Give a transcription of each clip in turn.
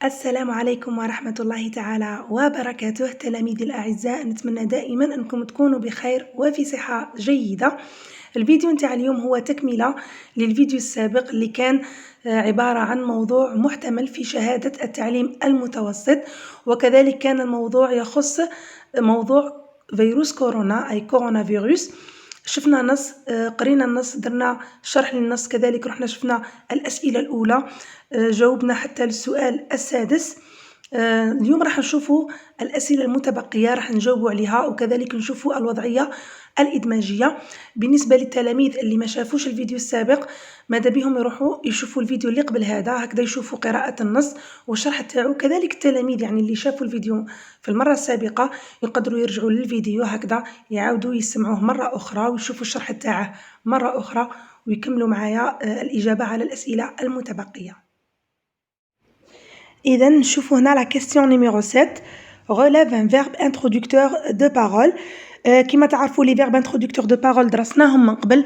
السلام عليكم ورحمة الله تعالى وبركاته. تلاميذي الأعزاء، نتمنى دائما أنكم تكونوا بخير وفي صحة جيدة. الفيديو نتاع اليوم هو تكملة للفيديو السابق اللي كان عبارة عن موضوع محتمل في شهادة التعليم المتوسط، وكذلك كان الموضوع يخص موضوع فيروس كورونا أي كورونا فيروس. شفنا نص، قرينا النص، درنا شرح للنص، كذلك رحنا شفنا الأسئلة الأولى، جاوبنا حتى للسؤال السادس. اليوم راح نشوفوا الأسئلة المتبقية، راح نجاوبوا عليها، وكذلك نشوفوا الوضعية الإدماجية. بالنسبة للتلاميذ اللي ما شافوش الفيديو السابق، ماذا بهم يروحوا يشوفوا الفيديو اللي قبل هذا، هكذا يشوفوا قراءة النص والشرح تاعو. كذلك التلاميذ يعني اللي شافوا الفيديو في المرة السابقة يقدروا يرجعوا للفيديو هكذا، يعاودوا يسمعوه مرة أخرى ويشوفوا الشرح تاعه مرة أخرى، ويكملوا معايا الإجابة على الأسئلة المتبقية. إذا نشوفوا هنا la question numéro 7 relève un verbe introducteur de parole. كما تعرفوا لي verbe introducteur de parole درسناهم من قبل،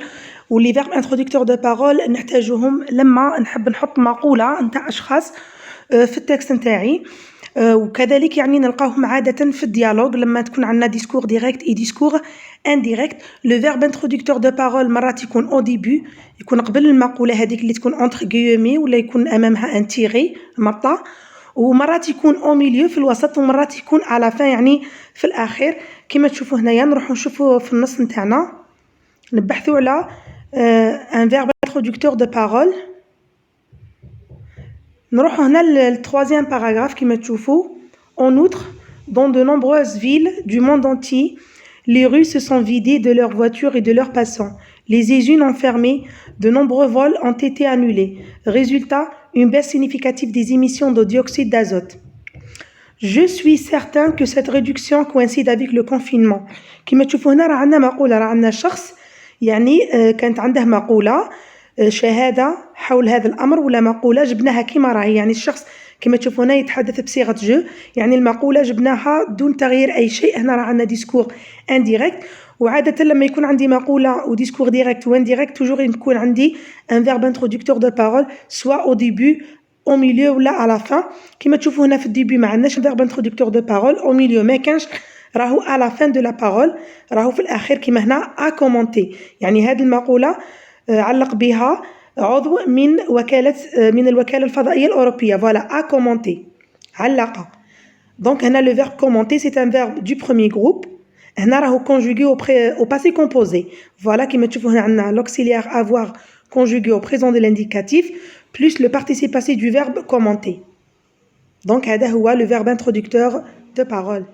ولي verbe introducteur de parole نحتاجوهم لما نحب نحط مقولة نتاع أشخاص في التكست نتاعي، وكذلك يعني نلقاوهم عادة في الديالوج لما تكون عندنا ديسكور ديريكت اي ديسكور انديريكت. لو فيرب انترودكتور دو بارول مرات يكون او ديبي، يكون قبل المقولة هذيك اللي تكون اونتر غيومي، ولا يكون امامها ان تيغي مطة، ومرات يكون او ميليو في الوسط، ومرات يكون على فان يعني في الاخير. كما تشوفوا هنايا نروحوا نشوفوا في النص نتاعنا، نبحثوا على ان فيرب انترودكتور دو بارول. نروحوا هنا للتروازيام باراغراف. كما تشوفوا en outre dans de nombreuses villes du monde entier les rues se sont vidées de leurs voitures et de leurs passants. Les usines ont fermé, de nombreux vols ont été annulés. Résultat, une baisse significative des émissions de dioxyde d'azote. Je suis certain que cette réduction coïncide avec le confinement. كما تشوفوا هنا راه عندنا مقولة، راه عندنا شخص يعني كانت عنده مقولة، شهادة حول هذا الأمر، ولا مقولة جبناها كما راهي. يعني الشخص كما تشوفوا هنا يتحدث بصيغة جو، يعني المقولة جبناها دون تغيير أي شيء. هنا راه عندنا ديسكور انديريكت، وعادة لما يكون عندي مقولة وديسكور ديريكت وانديريكت توجور يكون عندي ان فيرب انترودكتور دو بارول سوا او ديبي او ميليو ولا على فان. كما تشوفوا هنا في الديبي ما عندناش فيرب انترودكتور دو بارول، او ميليو ما كانش، راهو على فان دو لا بارول، راهو في الأخير كما هنا ا كومونتي. يعني هذه المقولة علق بها عضو من الوكالة الفضائية الأوروبية. فوالا a commenté علق. دونك هنا le verbe commenter c'est un verbe du premier groupe. هنا راهو conjugué au passé composé. فوالا كما تشوفوا هنا عندنا l'auxiliaire avoir conjugué au présent de l'indicatif plus le participe passé du verbe commenter. دونك هذا هو le verbe introducteur de parole.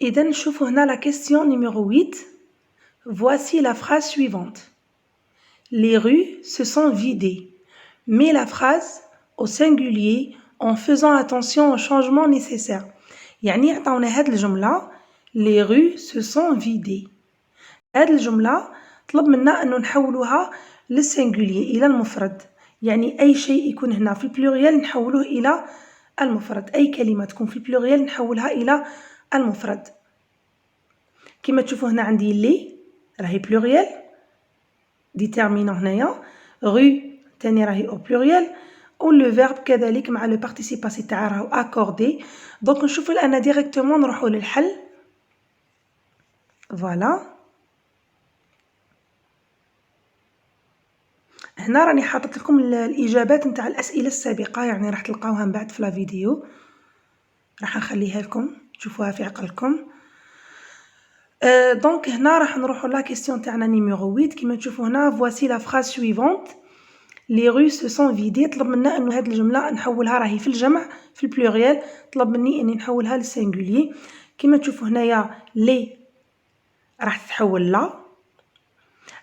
إذا نشوفوا هنا la question numéro 8. Voici la phrase suivante. Les rues se sont vidées. Mets la phrase au singulier en faisant attention aux changements nécessaires. يعني عطاونا هاد الجملة les rues se sont vidées. هاد الجملة طلب منا أنه نحولوها للسنجولي إلى المفرد. يعني أي شيء يكون هنا في البلوريال نحولوه إلى المفرد، أي كلمة تكون في البلوريال نحولها إلى المفرد. كما تشوفوا هنا عندي لي راهي بلوريال ديتيرمينون هنايا، غو تاني راهي او بلوريال، و لو فيرب كذلك مع لو بارتيسيب باسي تاعها راهو اكوردي. دونك نشوفوا الان ديريكتومون نروحوا للحل. فوالا هنا راني حاطط لكم الاجابات نتاع الاسئله السابقه، يعني راح تلقاوها من بعد في لا فيديو، راح نخليها لكم تشوفوها في عقلكم. دونك هنا راح نروحوا لا كيسيون تاعنا نيميرو 8. كيما تشوفوا هنا فواسي لا فراز سويفونت لي رو سو سون فيدي. طلب منا انه هاد الجمله نحولها، راهي في الجمع في البلوريال، طلب مني اني نحولها للسينغولي. كيما تشوفوا هنايا لي راح تتحول لا.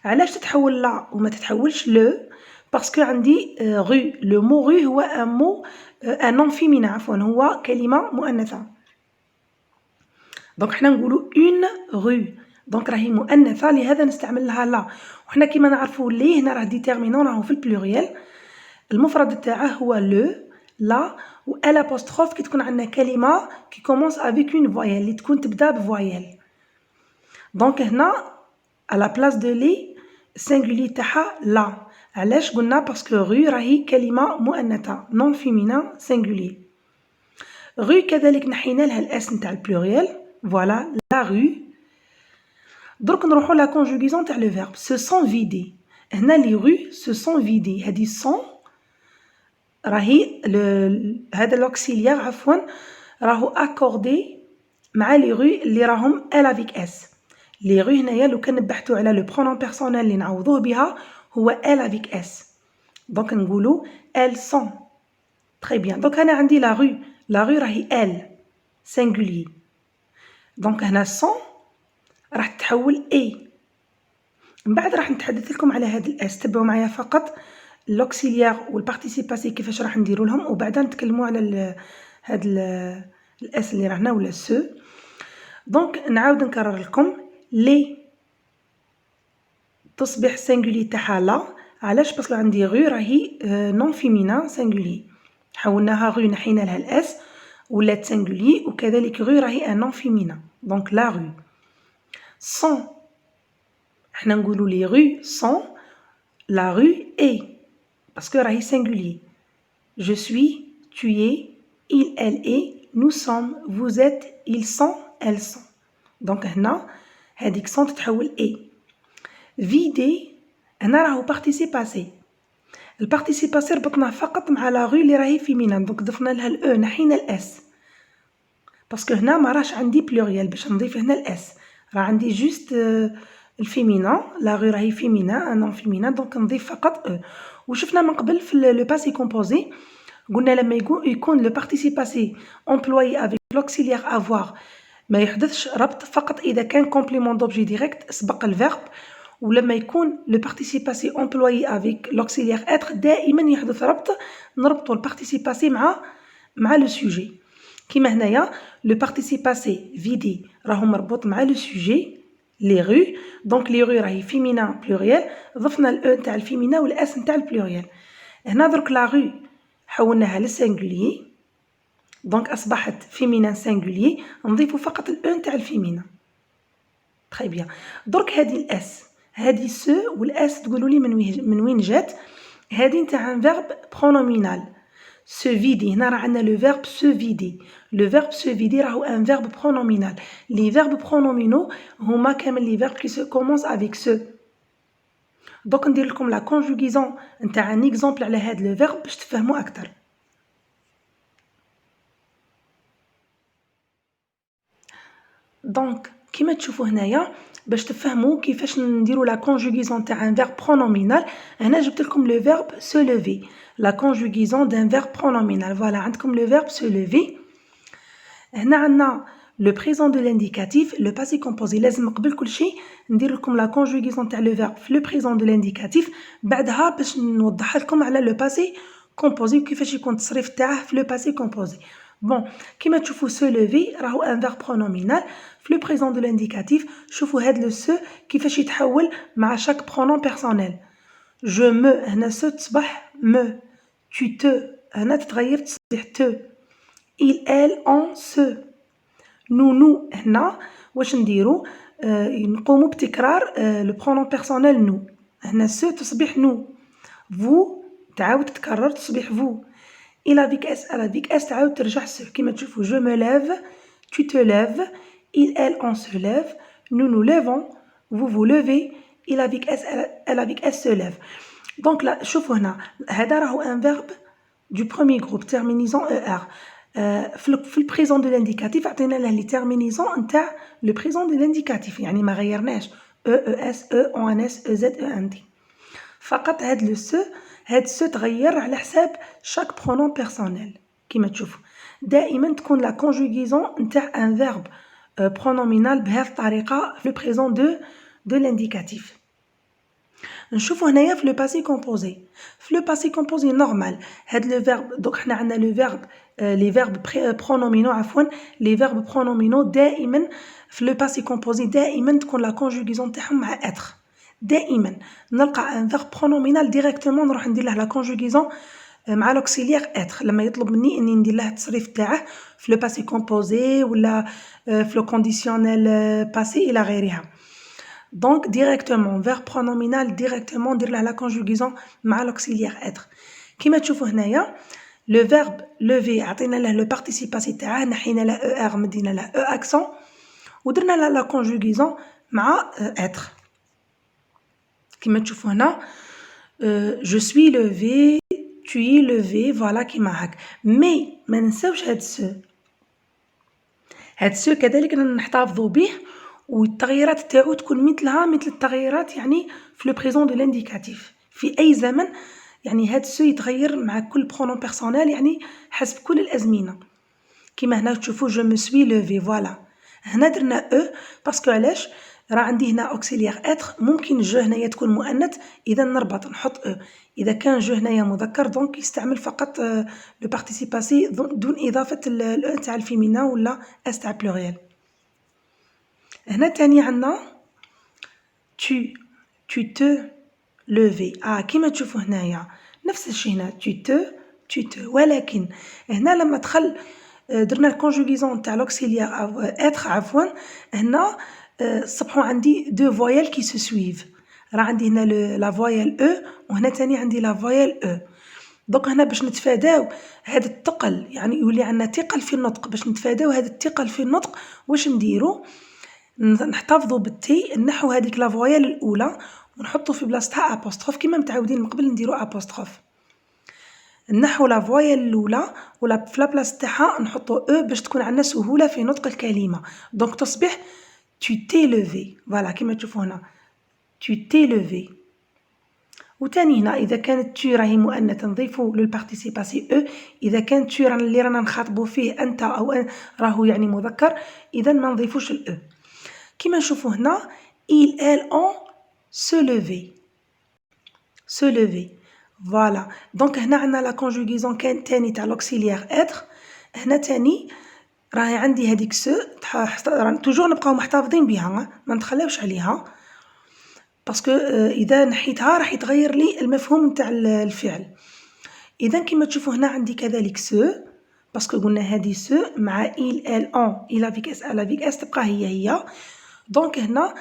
علاش تتحول لا وما تتحولش لو؟ باسكو عندي غو، لو مو غو هو ان مو ان نون فيمينا، عفوا هو كلمه مؤنثه. دونك حنا نقولوا اون غو، دونك راهي مؤنثه لهذا نستعمل لها لا. وحنا كيما نعرفوا لي هنا راه ديتيرمينون راهو في البلوريال، المفرد تاعه هو لو لا و ال ابوستروف كي تكون عندنا كلمه كي كومونس افيك اون فويال اللي تكون تبدا بفويال. دونك هنا على بلاص دو لي السينغولي تاعها لا. علاش قلنا باسكو rue راهي كلمة مؤنثة non féminin singulier. rue كذلك نحينا لها الاس نتاع البلوريال فوالا la rue. درك نروحو لا conjugaison تاع le verbe se sont vidés. هنا les rues se sont vidées. هذه sont راهي هذا لوكسيليير عفوا راهو اكوردي مع لي رو اللي راهم ال افيك اس. لي رو هنايا لو كان نبحثوا على لو برونون بيرسونيل اللي نعوضوه بها هو ال افيك اس. دونك نقولوا ال سون. تري بيان. دونك انا عندي لا رو راهي ال سينغولي. دونك هنا سون راح تتحول اي. من بعد راح نتحدث لكم على هذا الاس. تبعوا معايا فقط لوكسيليير والبارتيسيباسي كيفاش راح نديروا لهم وبعدين نتكلموا على هاد الاس اللي راهنا ولا سو. دونك نعاود نكرر لكم لي تصبح سينغولي تاعها لا. علاش؟ باسكو عندي غو راهي نون فيمينان سينغولي حولناها غو نحينا لها الاس ولات سينغولي وكذلك غو راهي ان نون فيمينان دونك لا غو. سون حنا نقولوا لي غو سون لا غو اي باسكو راهي سينغولي. je suis tu es il elle est nous sommes vous êtes ils sont elles sont. دونك هنا هذيك سون تتحول اي. فيدي هنا راهو بارتيسيباسي. البارتيسيباسي ربطناه فقط مع لا غو اللي راهي فيمينان دونك ضفنا لها الاو نحينا الاس باسكو هنا ما راش عندي بلوريال باش نضيف هنا الاس راه عندي جوست الفيمينان. لا غو راهي فيمينان ان نون فيمينان دونك نضيف فقط او. وشفنا من قبل في لو باسي كومبوزي قلنا لما يكون لو بارتيسيباسي امبلويي افيك لوكسيليير افوار ما يحدثش ربط فقط اذا كان كومبليمون دوبجي ديريكت سبق الفيرب. ولما يكون لو بارتيسيباسي امبلويي افيك لوكسيليير اتر دائما يحدث ربط نربطوا البارتيسيباسي مع لو سوجي. كيما هنايا لو بارتيسيباسي فيدي راهو مربوط مع لو سوجي لي غو. دونك لي غو راهي فيمينان بلوريال ضفنا الاو نتاع الفيمينان والاس نتاع البلوريال. هنا درك لا غو حولناها للسينغولي دونك اصبحت فيمينان سينغولي نضيفوا فقط الاو نتاع الفيمينان. تري بيان. درك هذه الاس هذه سو والاس تقولوا لي من وين جات. هذه نتاع ان فيرب برونومينال se vider. هنا راه عندنا لو فيرب se vider. لو فيرب se vider راهو ان فيرب برونومينال. لي فيرب برونومينو هما كامل لي فيرب كي سو كومونس افيك سو. دوك ندير لكم لا كونجوغيزون نتاع ان اكزامبل على هذا لو فيرب باش تفهموا اكثر. دونك كيما تشوفوا هنايا باش تفهموا كيفاش نديروا لا كونجوغيزون تاع ان فيرب برونومينال. هنا جبت لكم لو فيرب se lever لا كونجوغيزون دان فيرب برونومينال. فوالا عندكم لو فيرب se lever. هنا عندنا لو بريزون دو لانديكاتيف لو باسي كومبوزي. لازم قبل كل شيء ندير لكم لا كونجوغيزون تاع لو فيرب في لو بريزون دو لانديكاتيف بعدها باش نوضح لكم على لو باسي كومبوزي وكيفاش يكون التصريف تاعه في لو باسي كومبوزي. بون كيما تشوفوا se lever راهو ان فيرب برونومينال في لو بريزون دو لانديكاتيف. شوفوا هاد لو سو كيفاش يتحول مع شاك برونون بيرسونيل. je me هنا سو تصبح me. tu te هنا تتغير تصبح te. il elle on se. nous هنا واش نديرو نقوموا بتكرار لو برونون بيرسونيل nous. هنا سو تصبح nous. vous تعاود تتكرر تصبح vous. il avec s تعاود ترجع سو. كيما تشوفوا je me lève tu te lèves il elle on se lève nous nous levons vous vous levez il avec s elle avec s se lève. دونك لا شوفوا هنا هذا راهو ان فيرب du premier groupe terminaison er. في البريزون دو لانديكاتيف عطينا له لي تيرمينيزون نتاع لو بريزون دو لانديكاتيف يعني ما غيرناش او اس او ان اس او زد او ان دي فقط. هاد لو سو هاد سو تغير على حساب شاك برونون بيرسونيل. كيما تشوفوا دائما تكون لا كونجوغيزون نتاع ان فيرب برونومينال بهذه الطريقه في لو بريزون دو لانديكاتيف. نشوفوا هنايا في لو باسي كومبوزي. في لو باسي كومبوزي نورمال هاد لو فيرب دوك حنا عندنا لو فيرب لي فيرب برونومينو عفوا لي فيرب برونومينو دائما في لو باسي كومبوزي دائما تكون لا كونجوغيزون تاعهم مع اتر. دائما نلقى ان فيرب برونومينال ديريكتومون نروح ندير له لا كونجوغيزون مع لوكسيليير اتر لما يطلب مني اني ندير له التصريف تاعه في لو باسي كومبوزي ولا في لو كونديسيونيل باسي الى غيرها. دونك ديريكتومون فيرب برونومينال ديريكتومون ندير له لا كونجوغيزون مع لوكسيليير اتر. كيما تشوفوا هنايا لو فيرب لوفي عطينا له لو بارتيسيباسي تاعه نحينا له او ار مدينا له او اكسون ودرنا له لا كونجوغيزون مع اتر. كيما تشوفوا هنا جو سوي لوفي tu es levé فوالا كيما هاك. مي ما ننساوش هاد سو كذلك نحتفظوا به والتغييرات تاعو تكون مثل التغييرات يعني في لو بريزون دو لانديكاتيف في اي زمن. يعني هاد سو يتغير مع كل برونون بيرسونيل يعني حسب كل الازمنه. كيما هنا تشوفوا جو مو سوي لوفي فوالا هنا درنا او باسكو علاش راه عندي هنا اوكسيليير اتر ممكن جو هنايا تكون مؤنث اذا نربط نحط او. اذا كان جو هنايا مذكر دونك يستعمل فقط لو بارتيسيباسي دون اضافه الاو تاع الفيمينا ولا اس تاع بلوريال. هنا تاني عندنا tu te lever كيما تشوفوا هنايا نفس الشيء هنا tu te ولكن هنا لما دخل درنا الكونجوغيزون تاع لوكسيليير اتر عفوا هنا صبحوا عندي دو فويال كي سو سويف. راه عندي هنا لا فويال او وهنا تاني عندي لا فويال او. دونك هنا باش نتفاداو هذا الثقل يعني يولي عندنا ثقل في النطق باش نتفاداو هذا الثقل في النطق واش نديرو نحتفظوا بالتي نحو هذيك لا فويال الاولى ونحطوا في بلاصتها ابوستروف كيما متعودين من قبل نديرو ابوستروف. نحو لا فويال الاولى ولا في لا بلاص تاعها نحطوا او باش تكون عندنا سهوله في نطق الكلمه. دونك تصبح tu t'es levé فوالا كيما تشوفوا هنا tu t'es levé. وتاني هنا اذا كانت tu راهي مؤنث نضيفوا للبارتيسيباسي او. اذا كانت tu اللي رانا نخاطبوا فيه انت او راهو يعني مذكر اذا ما نضيفوش الاو. كيما نشوفوا هنا il elle ont se lever فوالا. دونك هنا عندنا لا كونجوغيزون كان تاني تاع لوكسيليير اتر. هنا تاني راهي عندي هذيك سو توجور نبقاو محتفظين بها ما نتخلاوش عليها باسكو اذا نحيتها راح يتغير لي المفهوم نتاع الفعل. اذا كيما تشوفوا هنا عندي كذلك سو باسكو قلنا هذه سو مع il elle ont il avec s elle avec s تبقى هي. دونك هنا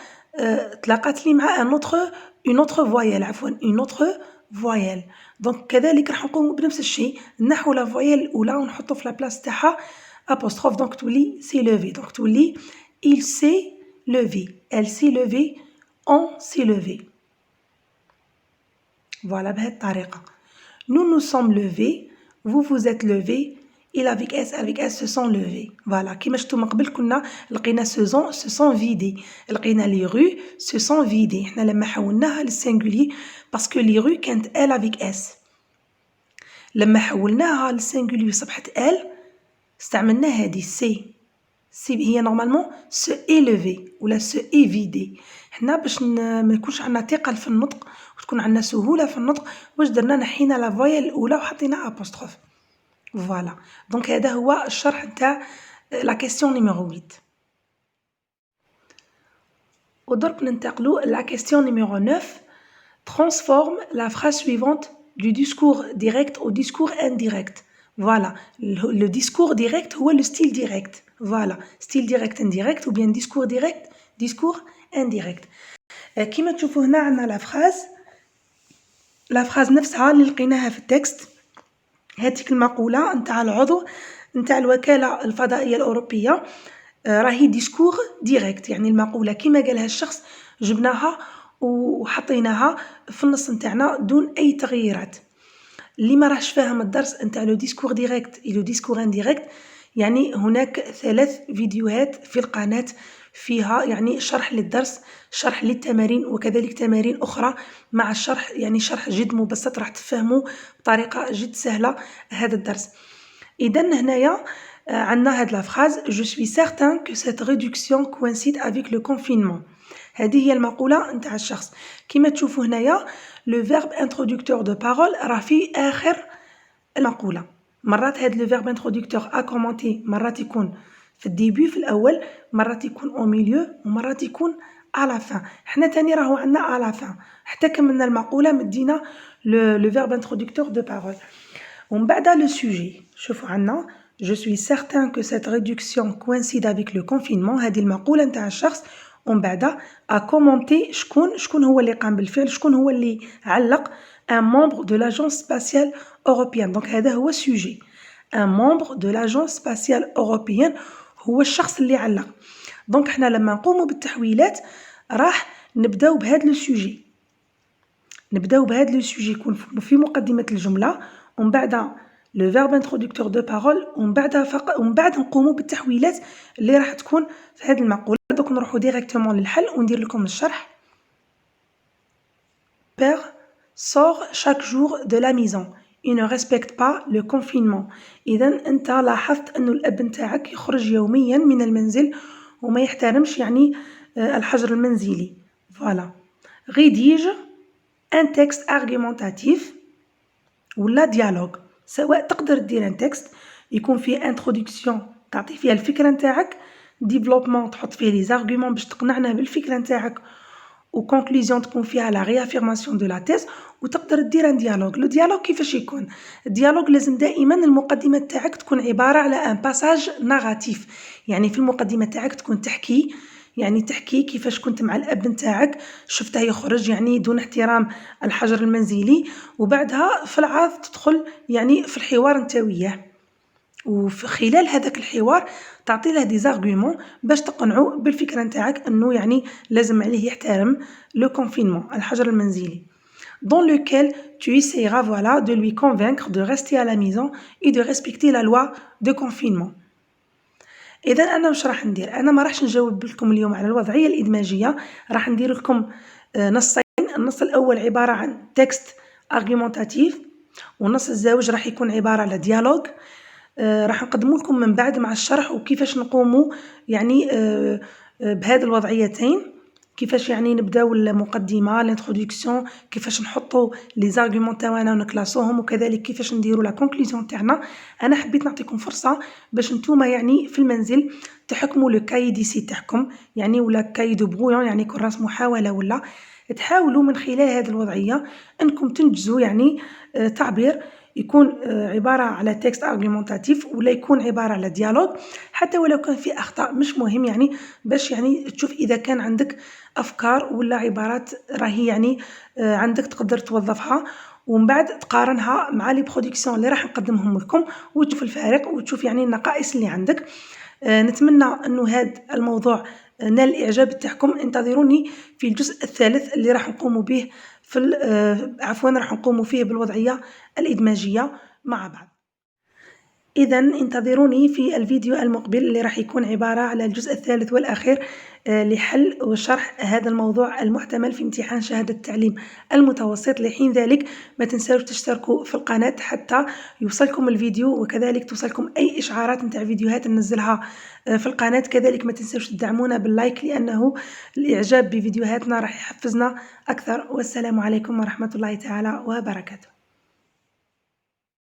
تلاقات لي مع une autre voyelle عفوا une autre voyelle. دونك كذلك راح نقوم بنفس الشيء نحو لا فويال الاولى ونحطو في لا بلاص تاعها apostrophe donc تولي s'est levé donc تولي il s'est levé elle s'est levée on s'est levé voilà بهذه الطريقة. nous nous sommes levés vous vous êtes levés il avec s se sont levés voilà. كيما شفتوا من قبل كنا لقينا se sont vidés لقينا les rues se sont vidées. احنا لما حولناها للسينغولي باسكو les rues كانت elle avec s لما حولناها للسينغولي وصبحت elle استعملنا هذه سي هي نورمالمون سو إيليفي ولا سو إيفيدي. حنا باش ما يكونش عندنا ثقل في النطق وتكون عندنا سهوله في النطق واش درنا نحينا لا فويال الاولى وحطينا ابوستروف فوالا. دونك هذا هو الشرح تاع لا كيسيون نيميرو 8. ودرك ننتقلوا لا كيسيون نيميرو 9 transforme la phrase suivante du discours direct au discours indirect. Voilà, le discours direct هو le style direct. Voilà, style direct indirect ou bien discours direct, discours indirect. كيما تشوفوا هنا عندنا لا فراز نفسها اللي لقيناها في التكست. هذيك المقولة نتاع العضو نتاع الوكالة الفضائية الأوروبية راهي ديسكور ديريكت يعني المقولة كيما قالها الشخص جبناها وحطيناها في النص نتاعنا دون أي تغييرات. اللي ما راهش فاهم الدرس نتاع لو ديسكور ديريكت لو ديسكور انديريكت يعني هناك 3 فيديوهات في القناة فيها يعني شرح للدرس شرح للتمارين وكذلك تمارين أخرى مع الشرح يعني شرح جد مبسط راح تفهموا بطريقة جد سهلة هذا الدرس. إذن هنايا عندنا هاد لا فراز je suis certain que cette réduction coïncide avec le confinement. هذه هي المقولة نتاع الشخص. كما تشوفوا هنايا le verbe introducteur de parole راه في آخر المقولة. مرات هاد le verbe introducteur à commenter مرات يكون في الديبي في الأول مرات يكون au milieu ومرات يكون à la fin. حنا تاني راهو عندنا à la fin حتى كملنا المقولة مدينا le verbe introducteur de parole. ومن بعد le sujet شوفوا عندنا je suis certain que cette réduction coïncide avec le confinement. هذه المقولة نتاع الشخص ومن بعد كومونتي شكون هو اللي قام بالفعل، شكون هو اللي علق ان مومبر دو لاجونس سباسيال اوروبيان. دونك هذا هو السوجي، ان مومبر دو لاجونس سباسيال اوروبيان هو الشخص اللي علق. دونك حنا لما نقوموا بالتحويلات راح نبداو بهذا لو سوجي، يكون في مقدمة الجملة ومن بعد لو فيرب انترودكتور دو بارول ومن بعد نقوموا بالتحويلات اللي راح تكون في هذه المقولة. دوك نروحوا ديريكتومون للحل وندير لكم الشرح. Père sort chaque jour de la maison. Il ne respecte pas le confinement. إذا أنت لاحظت أنه الأب نتاعك يخرج يوميا من المنزل وما يحترمش يعني الحجر المنزلي. Voilà. Rédige un texte argumentatif ولا ديالوج. سواء تقدر دير ان تكست يكون فيه انترودكسيون تعطي فيها الفكره نتاعك، ديفلوبمون تحط فيه لي زارغومون باش تقنعنا بالفكره نتاعك، وكونكلوزيون تكون فيها لا ريافيرماسيون دو لا تيز. وتقدر دير ان ديالوج. لو ديالوج كيفاش يكون؟ الديالوج لازم دائما المقدمه تاعك تكون عباره على ان باساج ناراتيف، يعني في المقدمه تاعك تكون تحكي، يعني تحكي كيفاش كنت مع الاب نتاعك شفته يخرج يعني دون احترام الحجر المنزلي، وبعدها في العرض تدخل يعني في الحوار نتا وياه، وفي خلال هذاك الحوار تعطي له دي زارغومون باش تقنعه بالفكره نتاعك انه يعني لازم عليه يحترم لو كونفينمون الحجر المنزلي. dans lequel tu essaieras voilà de lui convaincre de rester à la maison et de respecter la loi de confinement. اذا انا واش راح ندير؟ انا ما راحش نجاوب لكم اليوم على الوضعيه الادماجيه، راح ندير لكم نصين. النص الاول عباره عن تكست ارغيومونتاتيف، والنص الزوج راح يكون عباره على ديالوج. راح نقدموا لكم من بعد مع الشرح وكيفاش نقوموا يعني بهذه الوضعيتين، كيفاش يعني نبداو المقدمه الانترودكسيون، كيفاش نحطوا لي زارغومون تاعنا ونكلاسوهم، وكذلك كيفاش نديروا لا كونكلوزيون تاعنا. انا حبيت نعطيكم فرصه باش نتوما يعني في المنزل تحكموا لو كاي ديسي تاعكم يعني ولا كاي دو برويون، يعني كراس محاوله، ولا تحاولوا من خلال هذه الوضعيه انكم تنجزوا يعني تعبير يكون عباره على تكست ارغيومونتاتيف ولا يكون عباره على ديالوج، حتى ولو كان في اخطاء مش مهم، يعني باش يعني تشوف اذا كان عندك افكار ولا عبارات راهي يعني عندك تقدر توظفها، ومن بعد تقارنها مع لي برودكسيون اللي راح نقدمهم لكم وتشوف الفارق وتشوف يعني النقائص اللي عندك. نتمنى انه هذا الموضوع نال الاعجاب تاعكم. انتظروني في الجزء الثالث اللي راح نقوم به في راح نقوم فيه بالوضعيه الادماجيه مع بعض. إذا انتظروني في الفيديو المقبل اللي راح يكون عبارة على الجزء الثالث والأخير لحل وشرح هذا الموضوع المحتمل في امتحان شهادة التعليم المتوسط. لحين ذلك ما تنسوش تشتركوا في القناة حتى يوصلكم الفيديو، وكذلك توصلكم أي إشعارات نتاع فيديوهات ننزلها في القناة. كذلك ما تنسوش تدعمونا باللايك لأنه الإعجاب بفيديوهاتنا راح يحفزنا أكثر. والسلام عليكم ورحمة الله تعالى وبركاته.